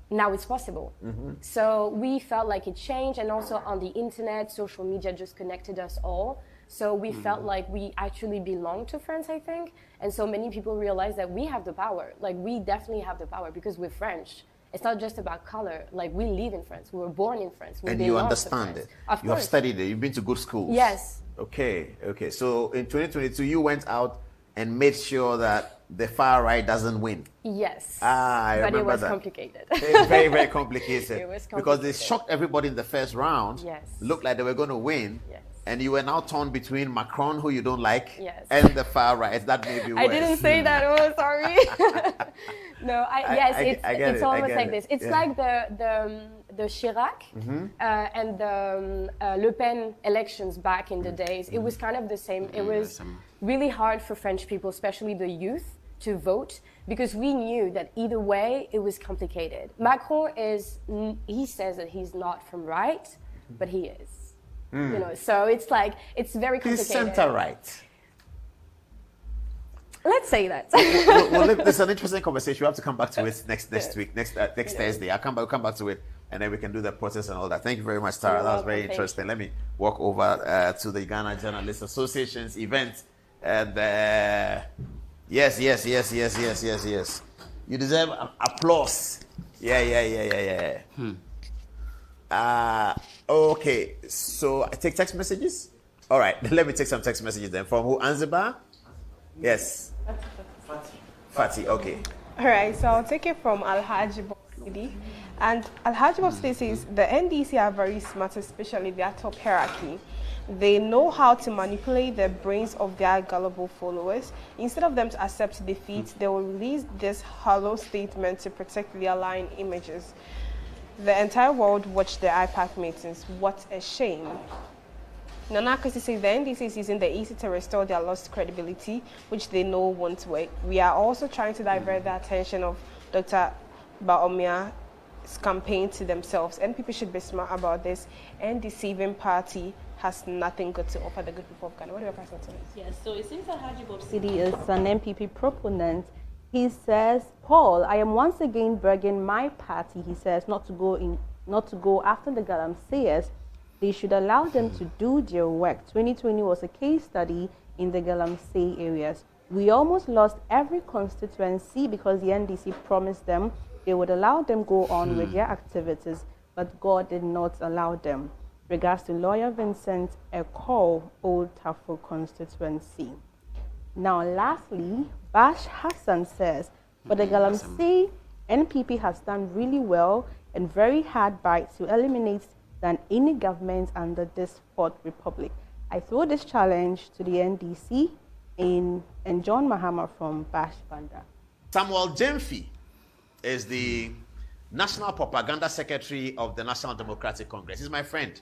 now it's possible. So we felt like it changed, and also on the internet, social media just connected us all. So we felt like we actually belong to France, I think. And so many people realized that we have the power. Like we definitely have the power because we're French. It's not just about color. Like we live in France. We were born in France. And you understand it. Of course. You have studied it. You've been to good schools. Yes. Okay. So in 2022, you went out and made sure that the far right doesn't win. Yes. I remember but it was that. complicated. It's very, very complicated. It was complicated. Because they shocked everybody in the first round. Yes. Looked like they were going to win. Yes. And you were now torn between Macron, who you don't like, yes, and the far right. That may be worse. I didn't say that. Oh, sorry. No, it's almost like this. It's like the Chirac and the Le Pen elections back in the days. It was kind of the same. It was really hard for French people, especially the youth, to vote because we knew that either way it was complicated. Macron he says that he's not from right, but he is. You know, so it's like it's very complicated. He's center right. Let's say that. well, there's an interesting conversation. We have to come back to it next week, next Thursday. We'll come back to it, and then we can do the process and all that. Thank you very much, Tara. That was very interesting. Let me walk over to the Ghana Journalists Association's event, and yes. You deserve applause. Yeah. Okay, so I take text messages. All right, let me take some text messages then. From who? Anzibar? Yes. Fati, okay. All right, so I'll take it from Alhaji Bobsidi. And Alhaji Bobsidi says the NDC are very smart, especially their top hierarchy. They know how to manipulate the brains of their gullible followers. Instead of them to accept defeat, they will release this hollow statement to protect their lying images. The entire world watched the IPAC meetings. What a shame. Nana Kwesi says the NDC is using the EC to restore their lost credibility, which they know won't work. We are also trying to divert the attention of Dr. Baomia's campaign to themselves. NPP should be smart about this. And deceiving party has nothing good to offer the good people of Ghana. What do you have to say? Yes, so it seems that Haji Bobsidi is an NPP proponent. He says, Paul, I am once again begging my party, he says, not to go after the galamseyers. They should allow them to do their work. 2020 was a case study in the galamsey areas. We almost lost every constituency because the NDC promised them they would allow them go on with their activities, but God did not allow them. Regards to lawyer Vincent Eko, Old Tafo constituency. Now, lastly, Bash Hassan says, for the galamsey, NPP has done really well and very hard by to eliminate than any government under this Fourth Republic. I throw this challenge to the NDC and John Mahama from Bash Banda. Samuel Gyamfi is the National Propaganda Secretary of the National Democratic Congress. He's my friend.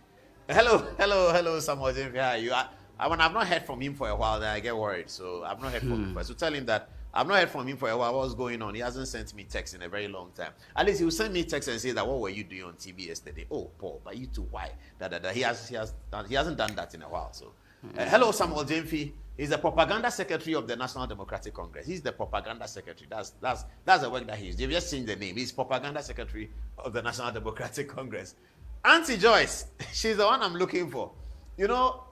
Hello, Samuel Gyamfi. How are you? I've not heard from him for a while, then I get worried. So I've not heard from him. So tell him that I've not heard from him for a while. What's going on? He hasn't sent me text in a very long time. At least he will send me text and say that, what were you doing on TV yesterday? Oh, Paul, but you too, why? He hasn't done that in a while. So hello, Samuel Gyamfi. He's the propaganda secretary of the National Democratic Congress. He's the propaganda secretary. That's the work that he's. They've just changed the name. He's propaganda secretary of the National Democratic Congress. Auntie Joyce, she's the one I'm looking for. You know,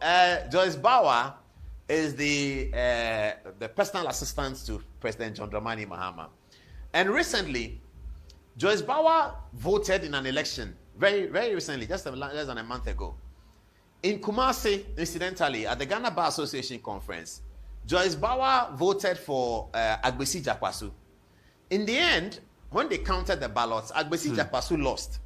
Joyce Bauer is the personal assistant to President John Dramani Mahama. And recently, Joyce Bauer voted in an election, very, very recently, just less than a month ago. In Kumasi, incidentally, at the Ghana Bar Association conference, Joyce Bauer voted for Agbesi Jakwasu. In the end, when they counted the ballots, Agbesi Jakwasu lost.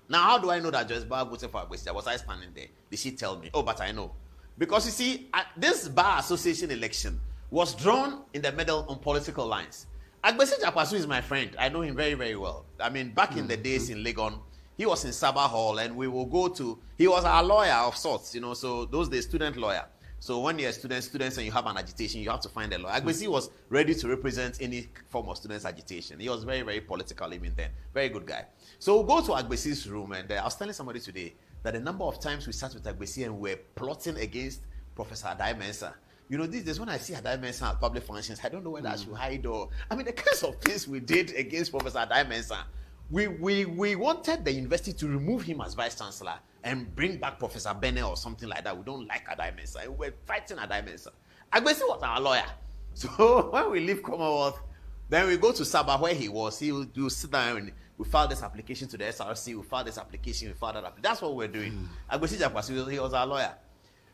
Now, how do I know that Joyce Bauer voted for Agbesi? Was I standing there? Did she tell me? Oh, but I know. Because you see, this Bar Association election was drawn in the middle on political lines. Agbesi Jakwasu is my friend. I know him very, very well. I mean, back in the days in Legon, he was in Sabah Hall, and we will go to, he was our lawyer of sorts, you know, so those days, student lawyer. So when you're students and you have an agitation, you have to find a lawyer. Agbesi was ready to represent any form of students' agitation. He was very, very political even then. Very good guy. So we'll go to Agbesi's room, and I was telling somebody today that the number of times we sat with Agbesi and were plotting against Professor Adai Mensah. You know, these days when I see Adai Mensah at public functions, I don't know whether I should hide or... I mean, the kinds of things we did against Professor Adai Mensah. We wanted the university to remove him as vice-chancellor and bring back Professor Bene or something like that. We don't like Adai Mensah. We were fighting Adai Mensah. Agbesi was our lawyer. So when we leave Commonwealth, then we go to Sabah where he was. He will sit down and we file this application to the SRC. We file this application. We file that application. That's what we're doing. Agbesi Jakwasu, he was our lawyer.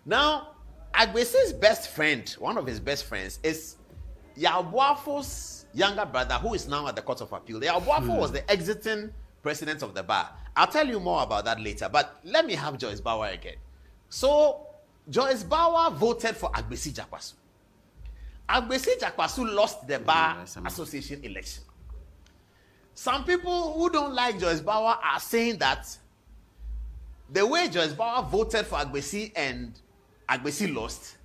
Now, Agbesi's best friend, one of his best friends, is Yabuafo's younger brother, who is now at the Court of Appeal. Yabuafo was the exiting president of the bar. I'll tell you more about that later, but let me have Joyce Bauer again. So, Joyce Bauer voted for Agbesi Jakwasu. Agbesi Jakwasu lost the Bar Association election. Some people who don't like Joyce Bauer are saying that the way Joyce Bauer voted for Agbesi and Agbesi lost,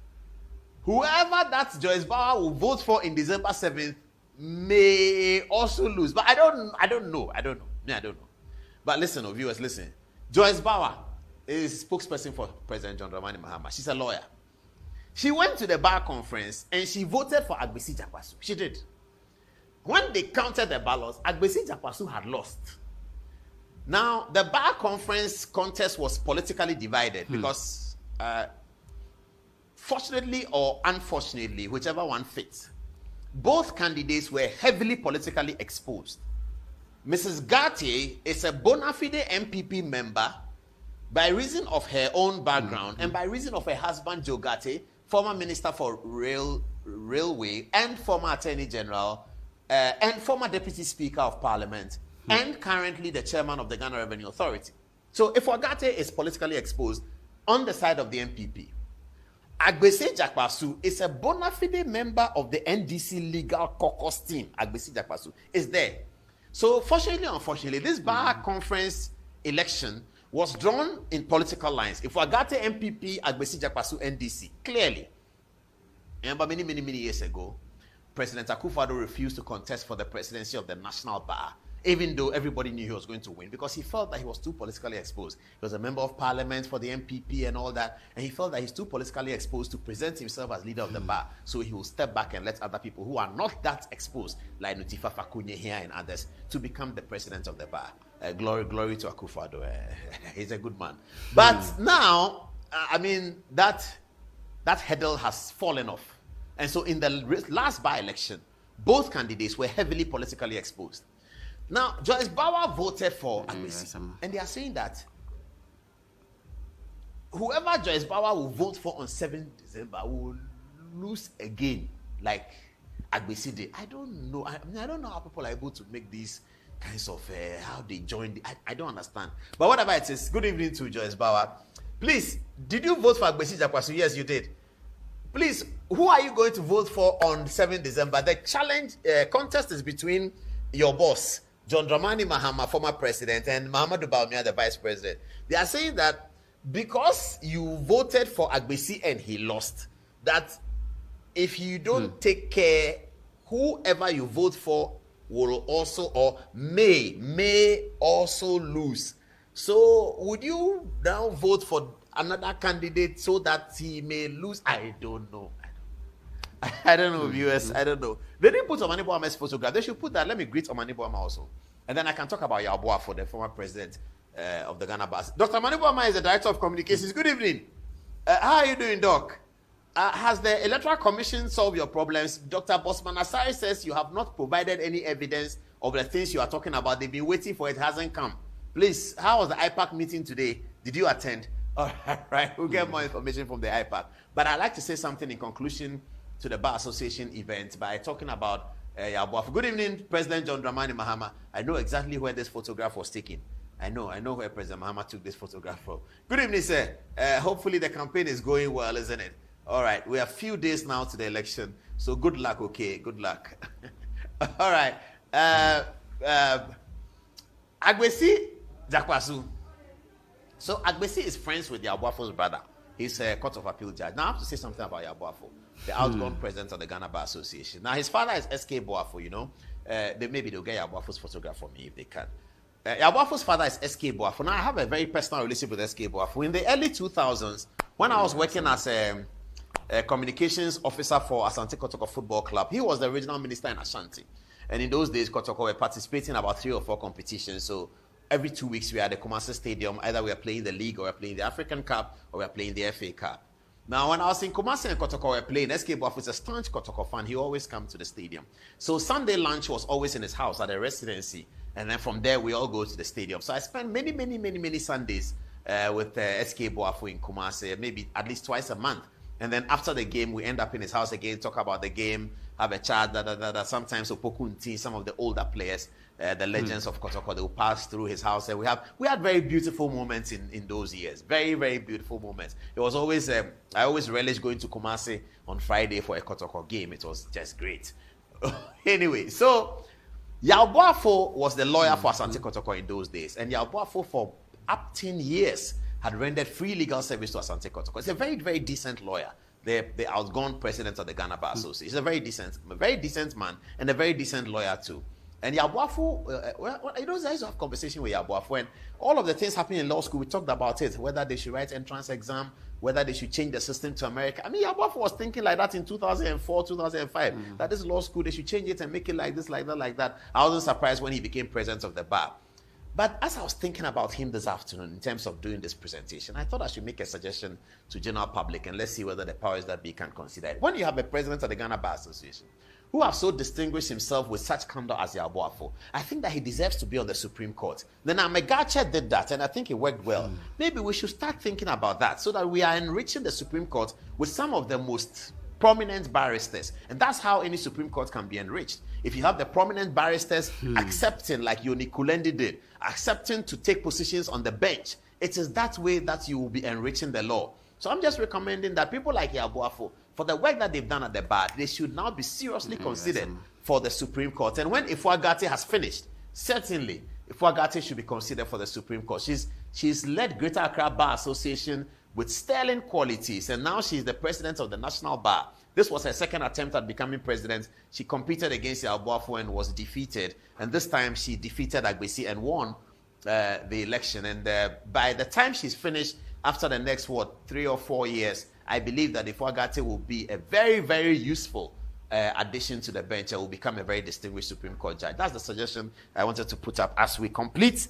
whoever that Joyce Bauer will vote for in December 7th may also lose. But I don't know. I don't know. But listen, viewers, listen. Joyce Bauer is spokesperson for President John Dramani Mahama. She's a lawyer. She went to the bar conference and she voted for Agbesi Jakwasu. She did. When they counted the ballots, Agbesi Jakwasu had lost. Now, the bar conference contest was politically divided because, fortunately or unfortunately, whichever one fits, both candidates were heavily politically exposed. Mrs. Gati is a bona fide MPP member by reason of her own background and by reason of her husband, Joe Gati, former Minister for Railway and former Attorney General and former Deputy Speaker of Parliament and currently the Chairman of the Ghana Revenue Authority. So if Gati is politically exposed on the side of the MPP, Agbesi Jakwasu is a bona fide member of the NDC legal caucus team. Agbesi Jakwasu is there. So fortunately or unfortunately, this bar conference election was drawn in political lines. If Agate MPP, Agbesi Jakwasu NDC, clearly. Remember many years ago, President Akufo-Addo refused to contest for the presidency of the National Bar, even though everybody knew he was going to win, because he felt that he was too politically exposed. He was a member of parliament for the MPP and all that, and he felt that he's too politically exposed to present himself as leader of the bar, so he will step back and let other people who are not that exposed, like Nutifa Fakunye here and others, to become the president of the bar. Glory to Akufo-Addo. He's a good man. But now, I mean, that hurdle has fallen off. And so in the last by-election, both candidates were heavily politically exposed. Now, Joyce Bauer voted for Agbesi, and they are saying that whoever Joyce Bauer will vote for on 7th December will lose again, like Agbesi did. I don't know. I don't know how people are able to make these kinds of how they joined. I don't understand. But whatever it is, good evening to Joyce Bauer. Please, did you vote for Agbesi Jakwasu? Yes, you did. Please, who are you going to vote for on 7th December? The challenge contest is between your boss, John Dramani Mahama, former president, and Mahamudu Bawumia, the vice president. They are saying that because you voted for Agbesi and he lost, that if you don't take care, whoever you vote for will also or may also lose. So would you now vote for another candidate so that he may lose. I don't know. I don't know, viewers. I don't know. They didn't put Omani Boama's photograph. They should put that. Let me greet Omani Boama also. And then I can talk about Yaboafo, the former president of the Ghana Bar. Dr. Omani Boama is the director of communications. Good evening. How are you doing, Doc? Has the Electoral Commission solved your problems? Dr. Bosman Asari says you have not provided any evidence of the things you are talking about. They've been waiting for it, hasn't come. Please, how was the IPAC meeting today? Did you attend? All right, we'll get more information from the IPAC. But I'd like to say something in conclusion to the Bar Association event by talking about Yaboafo. Good evening, President John Dramani Mahama. I know exactly where this photograph was taken. I know where President Mahama took this photograph from. Good evening, sir. Hopefully the campaign is going well, isn't it? All right, we have a few days now to the election, so good luck, okay? Good luck. All right. Agbesi Jakwasu. So Agbesi is friends with Yaboafo's brother. He's a Court of Appeal judge. Now I have to say something about Yaboafo, the outgone president of the Ghana Bar Association. Now his father is SK Boafo, you know. Maybe they'll get Yaboafo's photograph for me if they can. Yaboafo's father is SK Boafo. Now I have a very personal relationship with SK Boafo. In the early 2000s, when I was working as a communications officer for Asante Kotoko Football Club, he was the regional minister in Ashanti. And in those days, Kotoko were participating in about 3 or 4 competitions. So every 2 weeks, we are at the Kumasi Stadium. Either we are playing the league, or we are playing the African Cup, or we are playing the FA Cup. Now, when I was in Kumasi and Kotoko were playing, SK Boafo is a staunch Kotoko fan. He always comes to the stadium. So Sunday lunch was always in his house at the residency. And then from there, we all go to the stadium. So I spent many Sundays with SK Boafo in Kumasi, maybe at least twice a month. And then after the game, we end up in his house again, talk about the game, have a chat, Sometimes Opokunti, some of the older players, the legends of Kotoko, they will pass through his house. And we had very beautiful moments in those years. Very, very beautiful moments. It was always, I always relished going to Kumasi on Friday for a Kotoko game. It was just great. Anyway, so Yaboafo was the lawyer for Asante Kotoko in those days. And Yaboafo for up 10 years had rendered free legal service to Asante Kotoko. He's a very, very decent lawyer, the outgone president of the Ghana Bar Association. He's a very decent man, and a very decent lawyer too. And Yaboafo, you know, I used to have conversation with Yaboafo, when all of the things happening in law school, we talked about it, whether they should write entrance exam, whether they should change the system to America. I mean, Yaboafo was thinking like that in 2004, 2005, that this law school, they should change it and make it like this, like that, like that. I wasn't surprised when he became president of the bar. But as I was thinking about him this afternoon in terms of doing this presentation, I thought I should make a suggestion to general public, and let's see whether the powers that be can consider it. When you have a president of the Ghana Bar Association who have so distinguished himself with such candor as Yaboafo, I think that he deserves to be on the Supreme Court. Then Amegache did that, and I think it worked well. Maybe we should start thinking about that so that we are enriching the Supreme Court with some of the most prominent barristers. And that's how any Supreme Court can be enriched. If you have the prominent barristers accepting, like Yoni Kulendi did, accepting to take positions on the bench, it is that way that you will be enriching the law. So I'm just recommending that people like Yaboafo, for the work that they've done at the bar, they should now be seriously considered for the Supreme Court. And when Ifuagate has finished, certainly Ifuagate should be considered for the Supreme Court. She's led Greater Accra Bar Association with sterling qualities, and now she's the president of the National Bar. This was her second attempt at becoming president. She competed against Yaboafo and was defeated. And this time she defeated Agbesi and won the election. And by the time she's finished, after the next, 3 or 4 years, I believe that Ifuagate will be a very, very useful addition to the bench and will become a very distinguished Supreme Court judge. That's the suggestion I wanted to put up as we complete